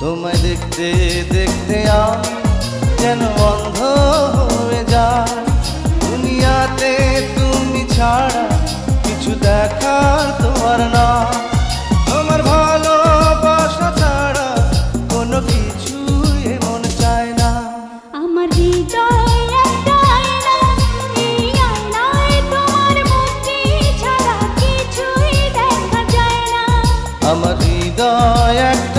তোমায় দেখতে দেখতে আমি যেন অন্ধ হয়ে যায়। দুনিয়াতে তুমি ছাড়া কিছু দেখার তোমার না। তোমার ভালোবাসা ছাড়া কোনো কিছু এমন চায় না। আমার হৃদয় একটা আয়না, এই আয়নায় তোমার মুক্তি ছাড়া কিছুই দেখা যায় না। আমার হৃদয় একটা